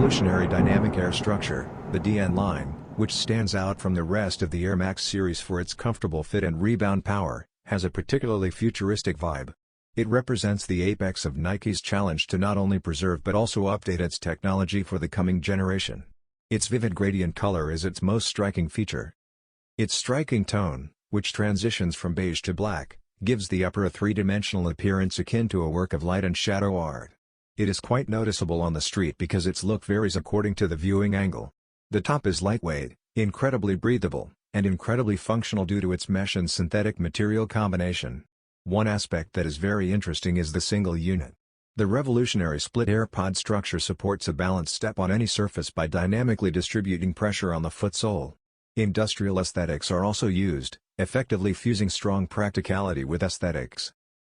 revolutionary dynamic air structure, the Dn line, which stands out from the rest of the Air Max series for its comfortable fit and rebound power, has a particularly futuristic vibe. It represents the apex of Nike's challenge to not only preserve but also update its technology for the coming generation. Its vivid gradient color is its most striking feature. Its striking tone, which transitions from beige to black, gives the upper a three-dimensional appearance akin to a work of light and shadow art. It is quite noticeable on the street because its look varies according to the viewing angle. The top is lightweight, incredibly breathable, and incredibly functional due to its mesh and synthetic material combination. One aspect that is very interesting is the single unit. The revolutionary split airpod structure supports a balanced step on any surface by dynamically distributing pressure on the foot sole. Industrial aesthetics are also used, effectively fusing strong practicality with aesthetics.